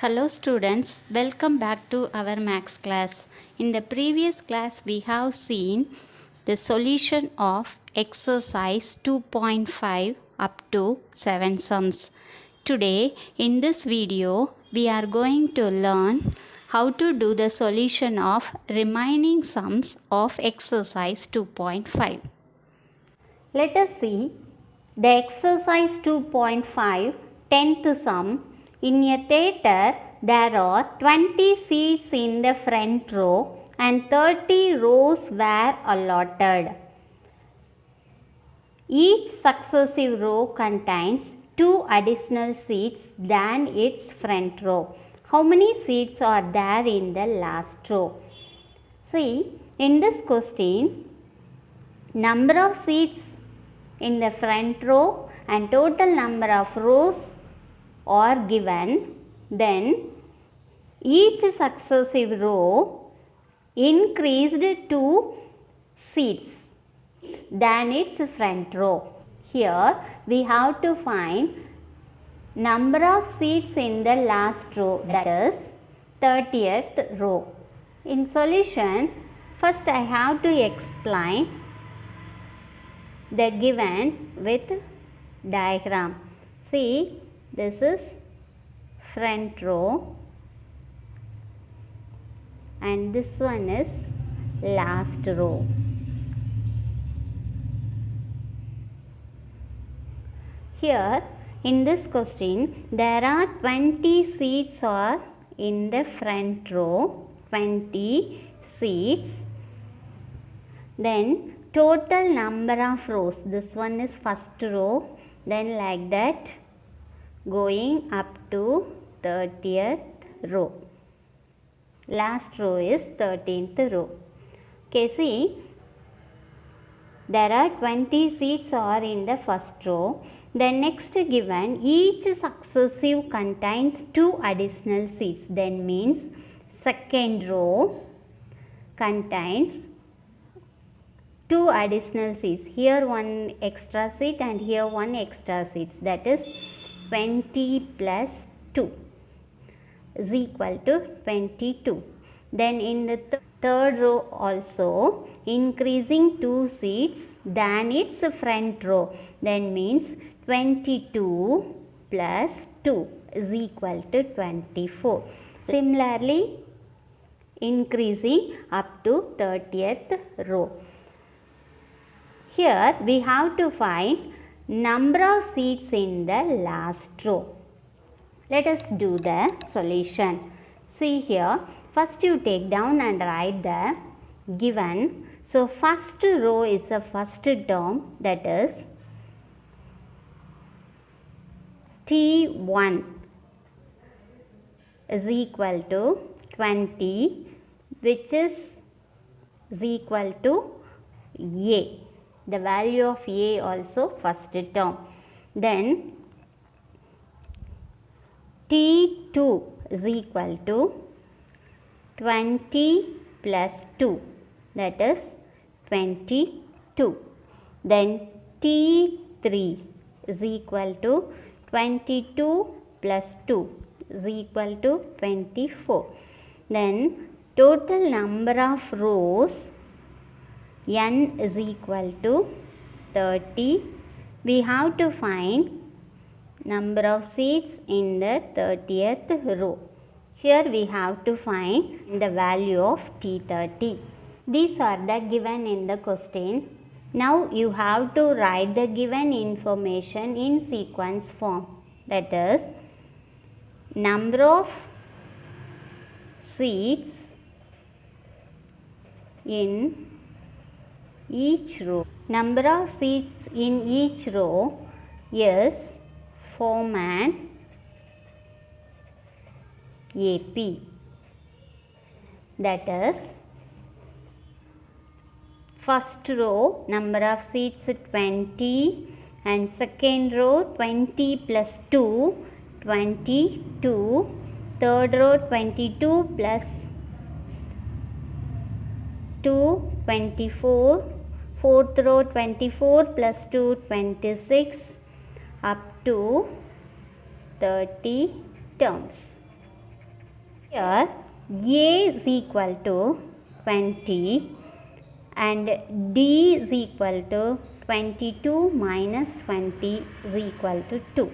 Hello students, welcome back to our maths class. In the previous class we have seen the solution of exercise 2.5 up to 7 sums. Today in this video we are going to learn how to do the solution of remaining sums of exercise 2.5. Let us see the exercise 2.5 10th sum. In a theatre, there are 20 seats in the front row and 30 rows were allotted. Each successive row contains 2 additional seats than its front row. How many seats are there in the last row? See, in this question, number of seats in the front row and total number of rows are given, then each successive row increased 2 seats than its front row. Here we have to find number of seats in the last row, that is 30th row. In solution, first I have to explain the given with diagram. See, this is front row and this one is last row. Here in this question there are 20 seats are in the front row, 20 seats. Then total number of rows, this one is first row, then like that going up to 30th row. Last row is 13th row. Okay, see, there are 20 seats are in the first row. Then next given, each successive contains 2 additional seats. Then means second row contains 2 additional seats. Here one extra seat and here one extra seats. That is 20 plus 2 is equal to 22. Then in the third row also increasing 2 seats than its front row. Then means 22 plus 2 is equal to 24. Similarly, increasing up to 30th row. Here we have to find number of seats in the last row. Let us do the solution. See here, first you take down and write the given. So first row is the first term, that is T1 is equal to 20, which is equal to A. The value of A also first term. Then T2 is equal to 20 plus 2, that is 22. Then T3 is equal to 22 plus 2 is equal to 24. Then total number of rows n is equal to 30. We have to find number of seats in the 30th row. Here we have to find the value of T30. These are the given in the question. Now you have to write the given information in sequence form. That is, number of seats in each row. Number of seats in each row is form AP. That is, first row number of seats 20 and second row 20 plus 2, 22. Third row 22 plus 2, 24. Fourth row 24 plus 2, 26 up to 30 terms. Here A is equal to 20 and D is equal to 22 minus 20 is equal to 2.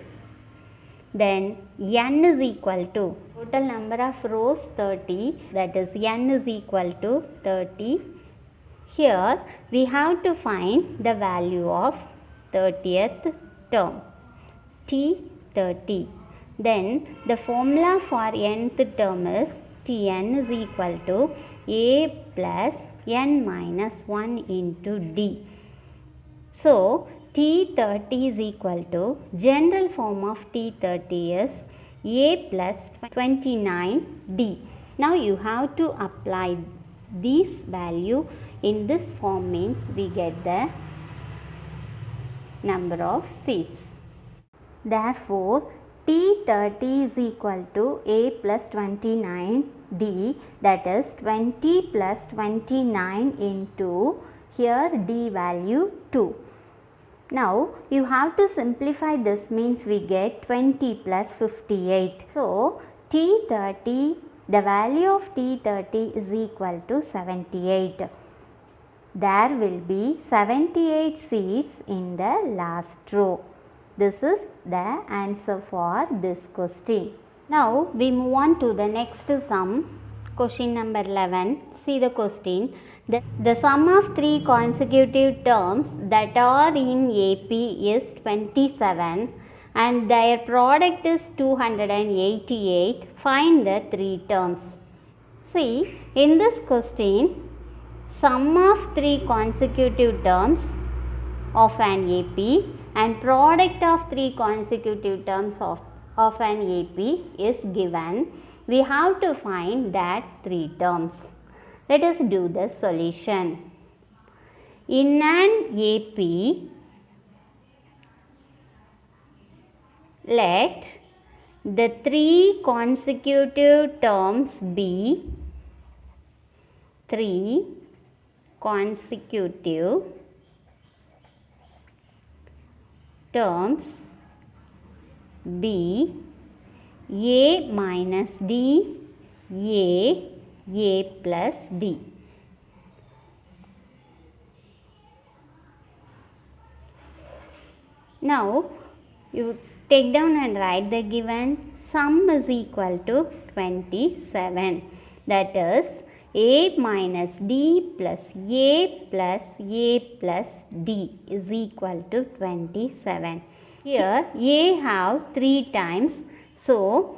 Then n is equal to total number of rows 30, that is n is equal to 30. Here we have to find the value of 30th term, T30. Then the formula for nth term is Tn is equal to A plus n minus 1 into D. So T30 is equal to, general form of T30 is A plus 29D. Now you have to apply this value in this form, means we get the number of seats. Therefore T30 is equal to A plus 29D, that is 20 plus 29 into here D value 2. Now you have to simplify this, means we get 20 plus 58. So T30, the value of T30 is equal to 78. There will be 78 seats in the last row. This is the answer for this question. Now we move on to the next sum, question number 11. See the question. The sum of three consecutive terms that are in AP is 27 and their product is 288. Find the three terms. See, in this question, sum of three consecutive terms of an AP and product of three consecutive terms of an AP is given. We have to find that three terms. Let us do the solution. In an AP, let the three consecutive terms be three consecutive terms be A minus D, A plus D. Now you take down and write the given sum is equal to 27. That is A minus D plus A plus D is equal to 27. Here A have 3 times. So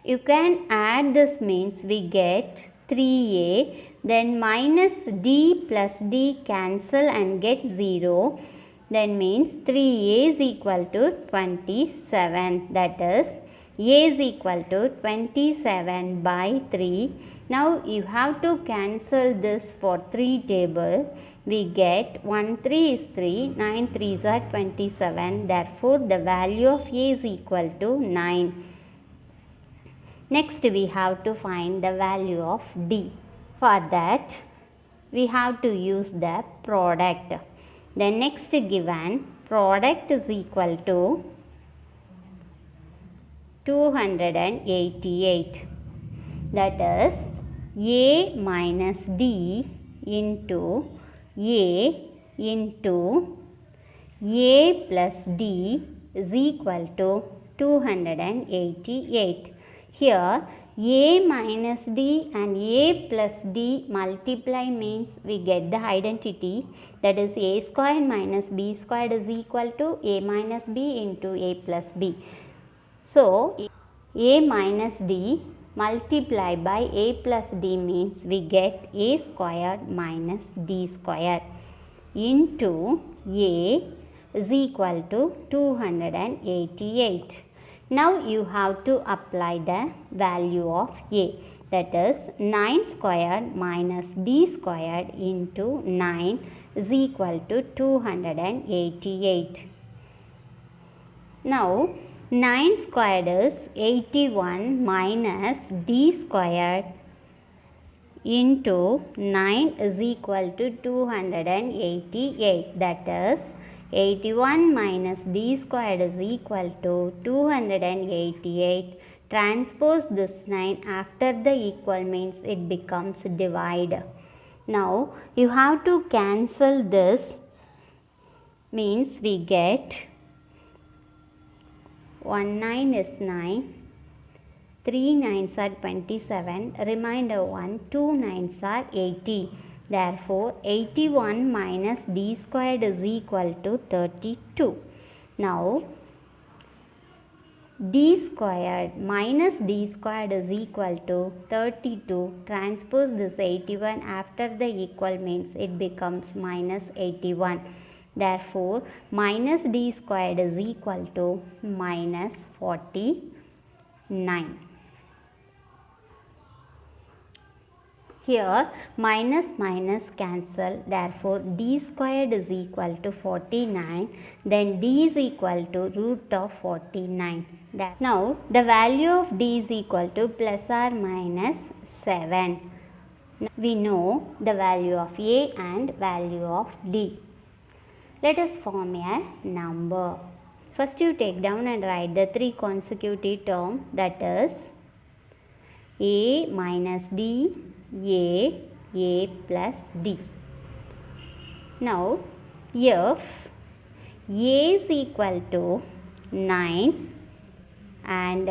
you can add this, means we get 3A, then minus D plus D cancel and get 0, then means 3A is equal to 27, that is A is equal to 27 by 3. Now you have to cancel this for 3 table. We get 1 3 is 3, 9 3s are 27, therefore the value of A is equal to 9. Next we have to find the value of D. For that we have to use the product. The next given product is equal to 288. That is A minus D into A plus D is equal to 288. Here A minus D and A plus D multiply, means we get the identity, that is A squared minus B squared is equal to A minus B into A plus B. So A minus D multiply by A plus D means we get A squared minus D squared into A is equal to 288. Now you have to apply the value of A, that is 9 squared minus D squared into 9 is equal to 288. Now 9 squared is 81 minus D squared into 9 is equal to 288, that is 81 minus D squared is equal to 288 transpose this 9 after the equal means it becomes divide. Now you have to cancel this, means we get 1 9 is 9, 3 9s are 27, remainder 1, 2 9s are 80. Therefore, 81 minus d squared is equal to 32. Now, d squared minus d squared is equal to 32. Transpose this 81 after the equal means it becomes minus 81. Therefore, minus d squared is equal to minus 49. Here minus minus cancel, therefore d squared is equal to 49, then d is equal to root of 49. Now the value of d is equal to plus or minus 7. We know the value of a and value of d. Let us form a number. First you take down and write the 3 consecutive terms, that is a minus d, a plus d. Now if a is equal to 9 and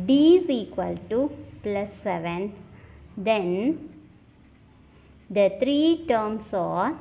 d is equal to plus 7, then the 3 terms are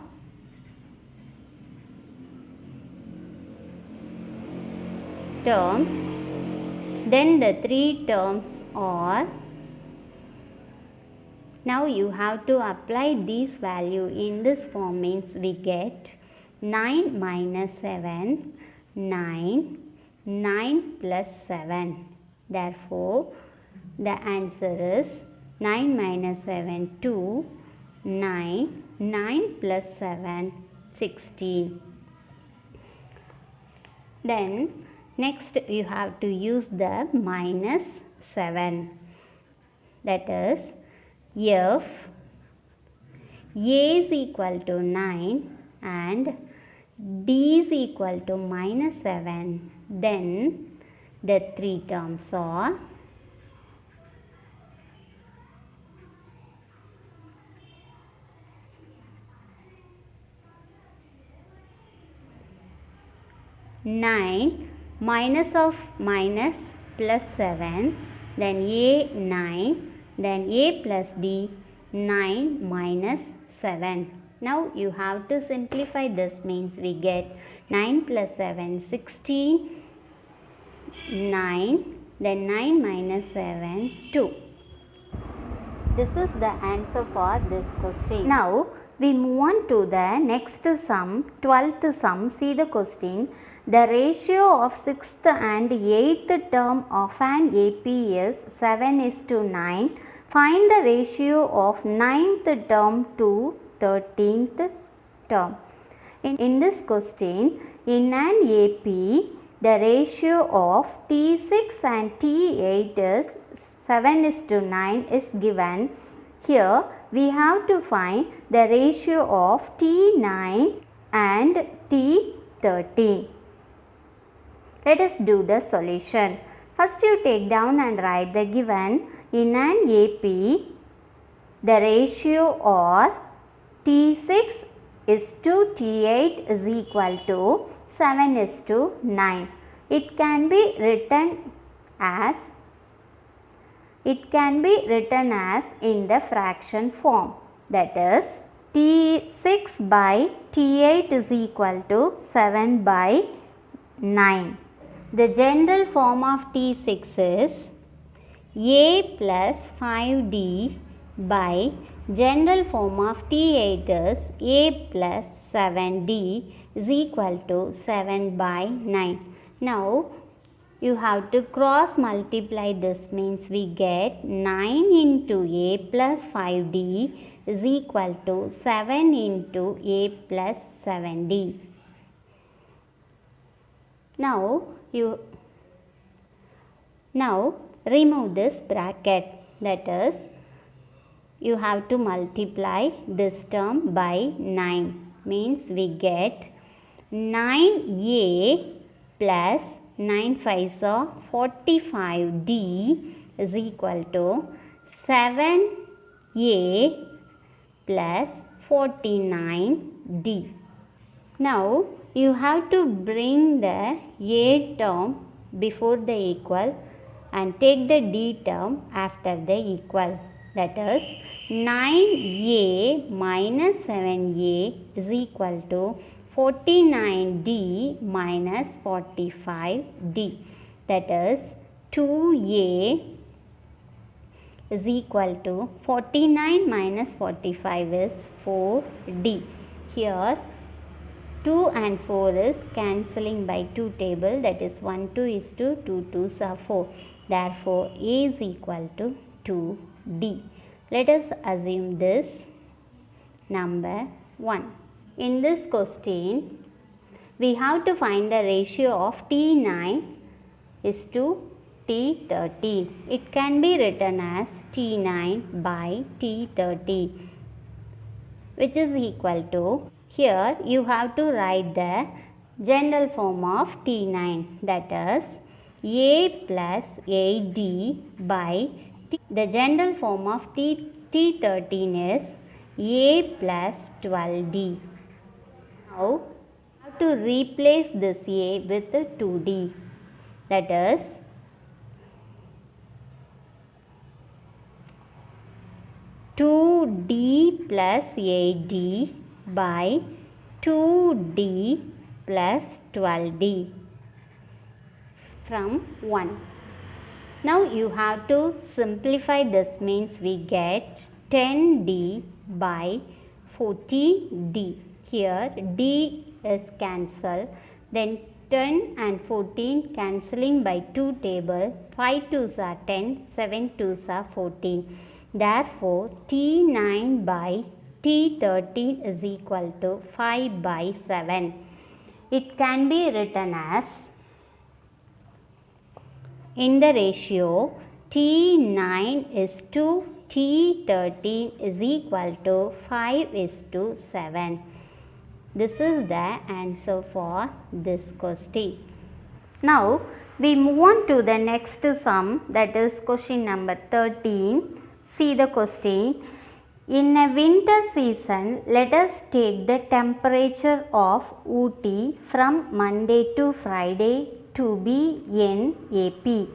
now you have to apply this value in this form, means we get 9 minus 7, 9, 9 plus 7. Therefore, the answer is 9 minus 7, 2, 9, 9 plus 7, 16. Then next you have to use the minus 7, that is if a is equal to 9 and d is equal to minus 7, then the 3 terms are nine minus of minus plus 7, then a 9, then a plus d 9 minus 7. Now you have to simplify this, means we get 9 plus 7 16, 9, then 9 minus 7 2. This is the answer for this question. Now we move on to the next sum, 12th sum. See the question. The ratio of 6th and 8th term of an AP is 7:9. Find the ratio of 9th term to 13th term. In this question, in an AP, the ratio of T6 and T8 is 7:9 is given. Here we have to find the ratio of T9 and T13. Let us do the solution. First you take down and write the given. In an AP, the ratio or T6 is to T8 is equal to 7:9. It can be written as in the fraction form, that is T6 by T8 is equal to 7 by 9. The general form of T6 is a plus 5d by general form of T8 is a plus 7d is equal to 7 by 9. Now you have to cross multiply this, means we get 9 into a plus 5d is equal to 7 into a plus 7d. Now remove this bracket, that is you have to multiply this term by 9, means we get 9a plus 9 5s are 45D is equal to 7A plus 49D. Now you have to bring the A term before the equal and take the D term after the equal. That is 9A minus 7A is equal to 49D minus 45D. That is 2A is equal to 49 minus 45 is 4D. Here 2 and 4 is cancelling by 2 table, that is 1 2 is to 2 2s are 4. Therefore, A is equal to 2D. Let us assume this number 1. In this question, we have to find the ratio of T9 is to T13. It can be written as T9 by T13, which is equal to, here you have to write the general form of T9, that is A plus AD by T. The general form of T13 is A plus 12D. Now, we have to replace this A with 2D, that is 2D plus AD by 2D plus 12D from 1. Now you have to simplify this, means we get 10D by 40D. Here D is cancelled, then 10 and 14 cancelling by 2 table, 5 2s are 10, 7 2s are 14. Therefore, T9 by T13 is equal to 5 by 7. It can be written as, in the ratio, T9 is to T13 is equal to 5 is to 7. This is the answer for this question. Now, we move on to the next sum, that is question number 13. See the question. In a winter season, let us take the temperature of Ooty from Monday to Friday to be in AP.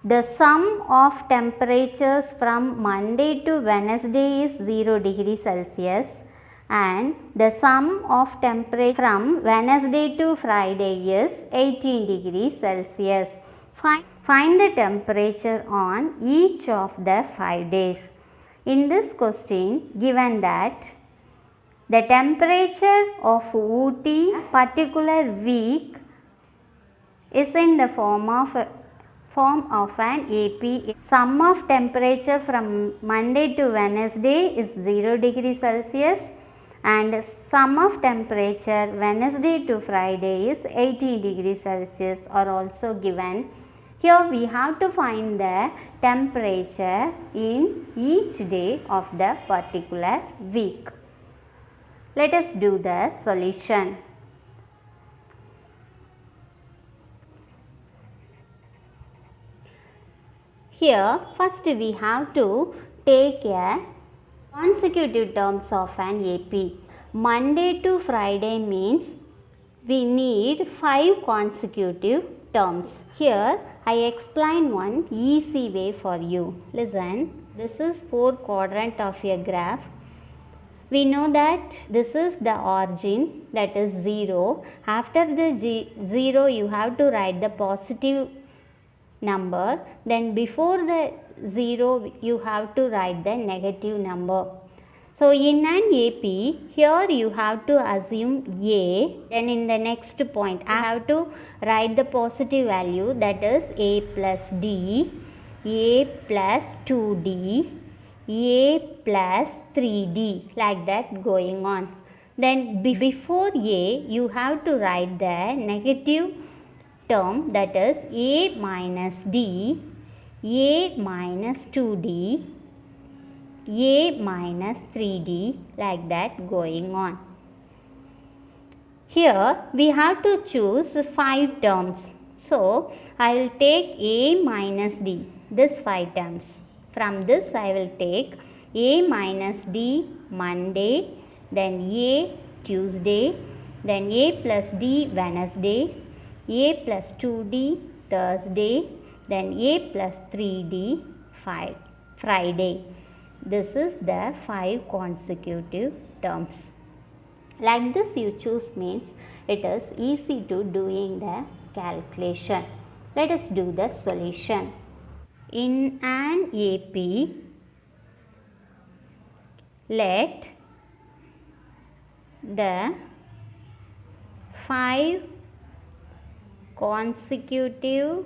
The sum of temperatures from Monday to Wednesday is 0 degree Celsius and the sum of temperature from Wednesday to Friday is 18 degrees Celsius. Find the temperature on each of the 5 days. In this question, given that the temperature of Ooty particular week is in the form of an AP. Sum of temperature from Monday to Wednesday is 0 degree Celsius and sum of temperature Wednesday to Friday is 18 degrees Celsius are also given. Here we have to find the temperature in each day of the particular week. Let us do the solution. Here first we have to take a consecutive terms of an AP. Monday to Friday means we need 5 consecutive terms. Here I explain one easy way for you. Listen, this is 4 quadrant of a graph. We know that this is the origin, that is 0. After the 0 you have to write the positive number, then before the 0 you have to write the negative number. So in an AP, here you have to assume A, then in the next point I have to write the positive value, that is A plus D, A plus 2D, A plus 3D, like that going on. Then before A you have to write the negative term, that is A minus D, A minus 2D, A minus 3D, like that going on. Here we have to choose 5 terms. So I will take a minus d, this 5 terms. From this I will take a minus d Monday, then a Tuesday, then a plus d Wednesday, a plus 2d Thursday, then a plus 3d Friday. This is the 5 consecutive terms. Like this you choose means it is easy to doing the calculation. Let us do the solution. In an AP, let the 5 consecutive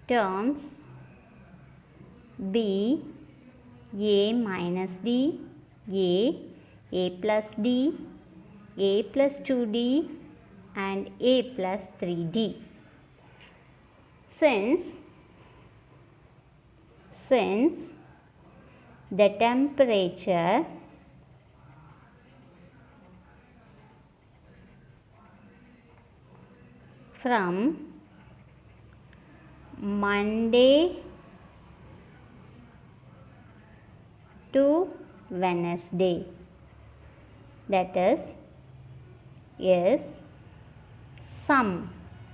terms be a minus d, a plus d, a plus 2d and a plus 3d. Since the temperature from Monday to Wednesday, that is sum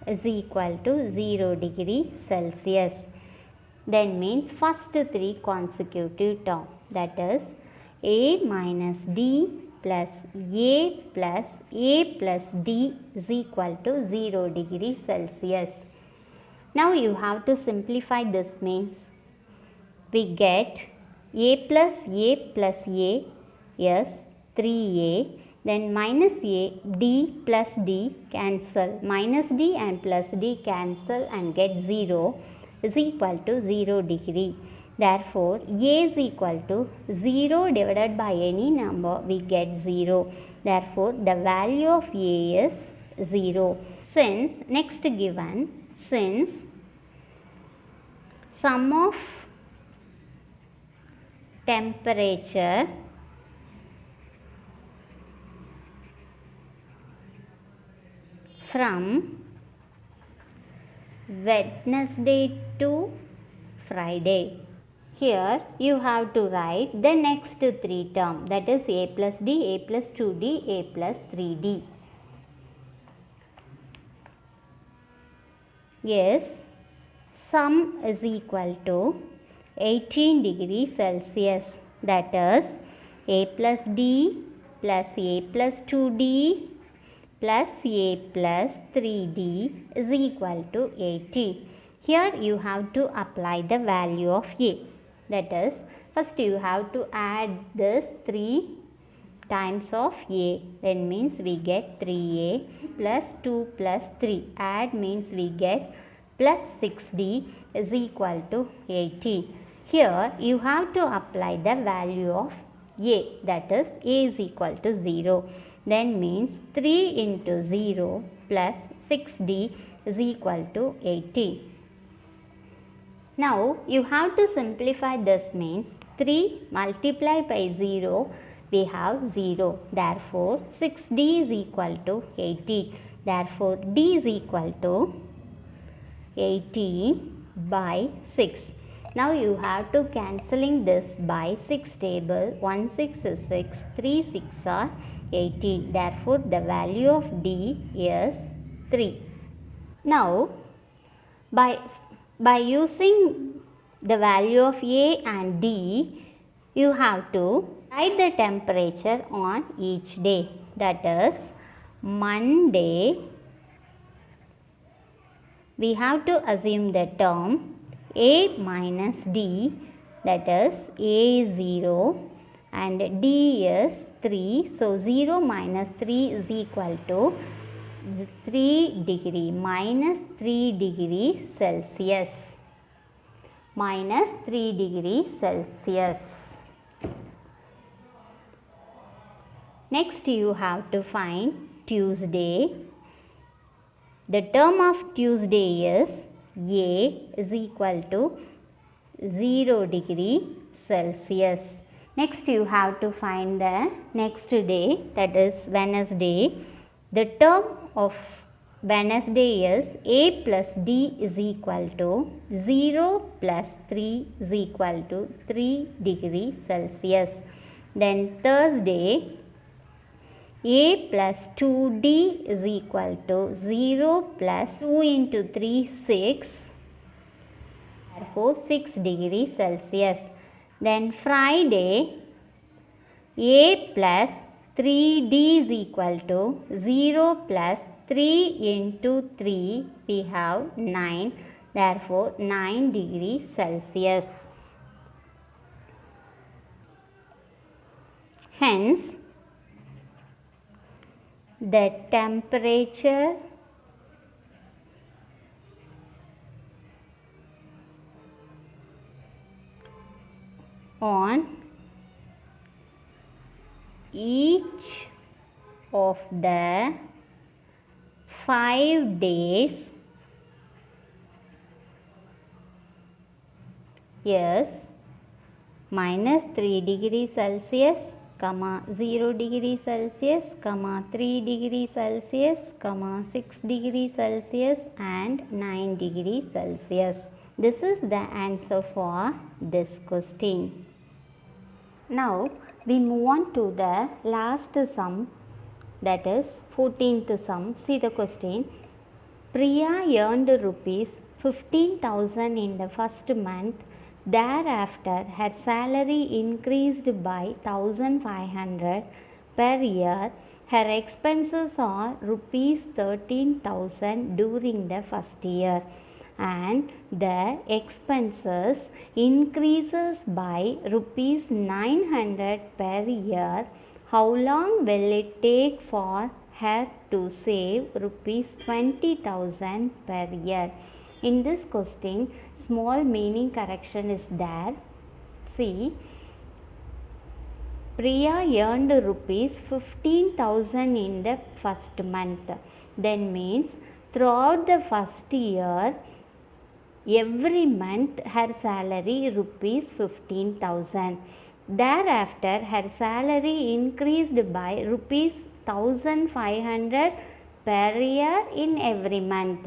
is equal to 0 degree Celsius. Then means first 3 consecutive term, that is a minus d plus a plus d is equal to 0 degree Celsius. Now you have to simplify this means we get a plus a is 3a, then minus a, d plus d cancel, minus d and plus d cancel and get 0 is equal to 0 degree. Therefore, a is equal to 0 divided by any number, we get 0. Therefore, the value of a is 0. Since next given, since sum of temperature from Wednesday to Friday. Here you have to write the next 3 term, that is a plus d, a plus 2d, a plus 3d. Yes, sum is equal to 18 degree Celsius, that is a plus d plus a plus 2d plus a plus 3d is equal to 80. Here you have to apply the value of a, that is first you have to add this 3 times of a, then means we get 3a plus 2 plus 3, add means we get plus 6d is equal to 80. Here you have to apply the value of a, that is a is equal to 0. Then means 3 into 0 plus 6d is equal to 80. Now you have to simplify this means 3 multiplied by 0, we have 0. Therefore 6d is equal to 80. Therefore d is equal to 80 by 6. Now you have to cancelling this by 6 table. 1 6 is 6, 3 6 are 80. Therefore the value of d is 3. Now by using the value of a and d, you have to write the temperature on each day, that is Monday we have to assume the term a minus d, that is a is 0 and d is 3. So 0 minus 3 is equal to 3 degree, minus 3 degree Celsius, minus 3 degree Celsius. Next you have to find Tuesday. The term of Tuesday is a is equal to 0 degree Celsius. Next you have to find the next day, that is Wednesday. The term of Wednesday is A plus D is equal to 0 plus 3 is equal to 3 degrees Celsius. Then Thursday, A plus 2D is equal to 0 plus 2 into 3, 6. Therefore, 6 degrees Celsius. Then Friday, A plus 3D is equal to 0 plus 3 into 3, we have 9. Therefore, 9 degrees Celsius. Hence, the temperature on each of the 5 days is minus 3 degrees Celsius, 0 degrees Celsius, 3 degrees Celsius, 6 degrees Celsius and 9 degrees Celsius. This is the answer for this question. Now we move on to the last sum, that is 14th sum. See the question. Priya earned rupees 15,000 in the first month. Thereafter, her salary increased by 1,500 per year. Her expenses are rupees 13,000 during the first year, and the expenses increases by rupees 900 per year. How long will it take for her to save rupees 20,000 per year? In this question, small meaning correction is there. See, Priya earned rupees 15,000 in the first month. Then means throughout the first year, every month her salary rupees 15,000. Thereafter, her salary increased by rupees 1,500 per year in every month.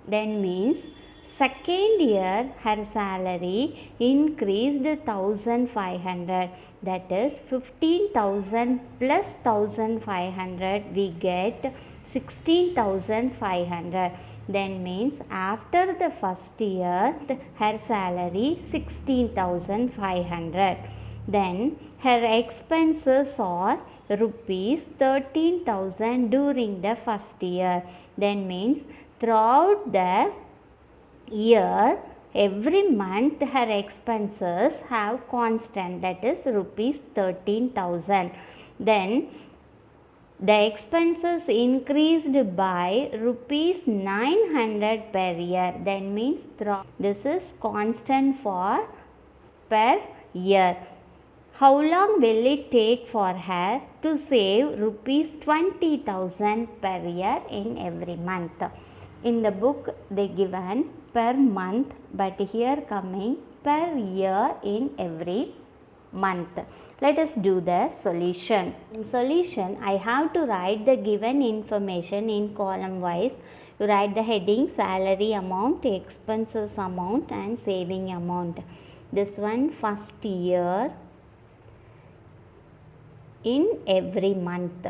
Then means second year her salary increased 1,500, that is 15,000 plus 1,500 we get 16,500. Then means after the first year her salary 16,500. Then her expenses are rupees 13,000 during the first year. Then means throughout the year, every month her expenses have constant, that is rupees 13,000. Then the expenses increased by rupees 900 per year. Then means this is constant for per year. How long will it take for her to save rupees 20,000 per year in every month? In the book they given per month, but here coming per year in every month. Let us do the solution. In solution, I have to write the given information in column wise. You write the heading, salary amount, expenses amount and saving amount. This one first year in every month.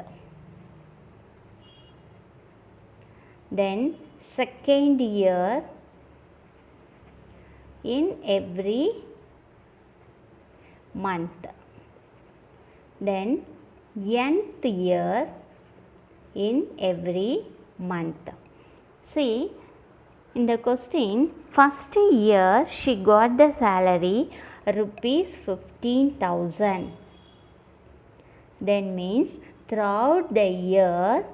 Then second year in every month. Then nth year in every month. See, in the question, first year she got the salary rupees 15,000. Then means throughout the year,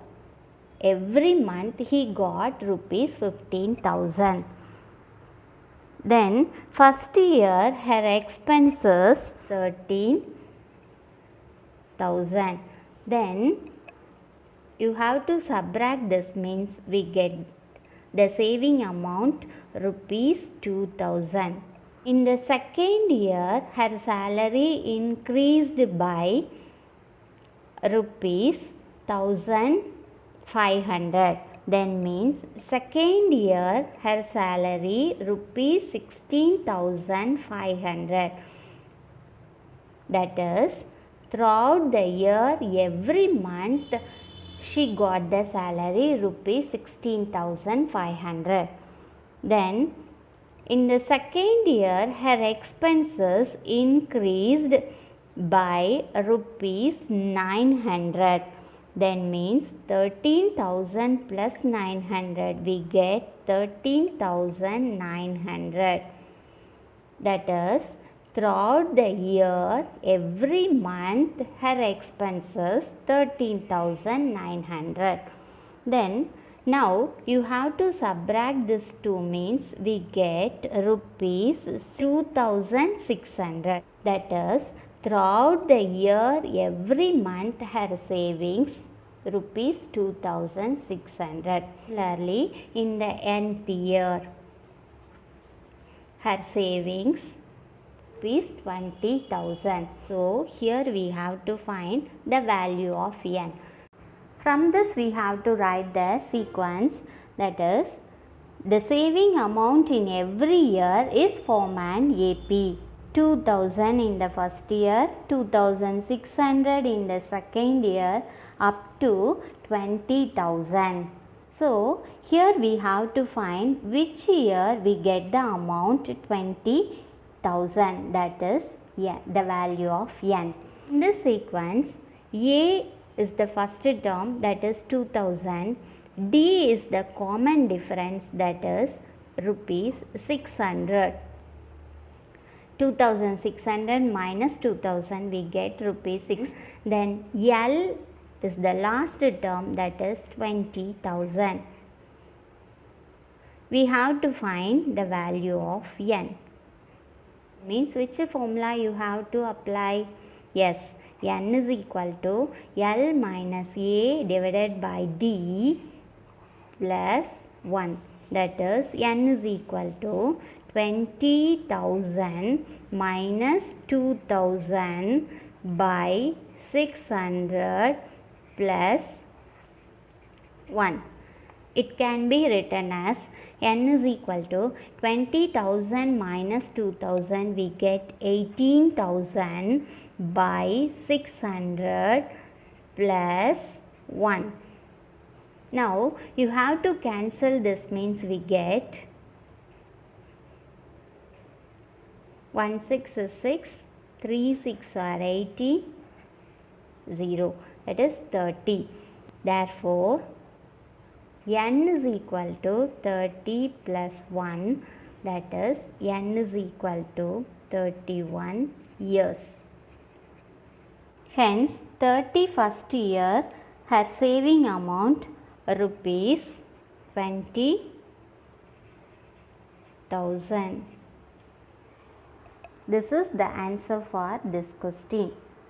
every month he got rupees 15,000. Then first year her expenses 13,000. Then you have to subtract this, means we get the saving amount rupees 2,000. In the second year her salary increased by rupees 1,500 500. Then means second year her salary rupees 16,500. That is, throughout the year every month she got the salary rupees 16,500. Then in the second year her expenses increased by rupees 900. Then means 13,000 plus 900, we get 13,900. That is, throughout the year every month her expenses 13,900. Then now you have to subtract this 2, means we get rupees 2,600. That is, throughout the year every month her savings rupees 2,600. Similarly, in the nth year her savings rupees 20,000. So here we have to find the value of n. From this we have to write the sequence, that is, the saving amount in every year is form an AP. 2,000 in the first year, 2,600 in the second year, up to 20,000. So here we have to find which year we get the amount 20,000, that is the value of n. In this sequence, A is the first term, that is 2,000. D is the common difference, that is rupees 600. 2,600 minus 2,000, we get rupees 6. Then L is the last term, that is 20,000. We have to find the value of n. Means which formula you have to apply? Yes, n is equal to L minus A divided by D plus 1. That is, n is equal to 20,000 minus 2,000 by 600 plus 1. It can be written as n is equal to 20,000 minus 2,000, we get 18,000 by 600 plus 1. Now you have to cancel this, means we get 1 6 is 6, 3 6 are 80, 0, that is 30. Therefore, n is equal to 30 plus 1, that is n is equal to 31 years. Hence, 31st year her saving amount rupees 20,000. This is the answer for this question.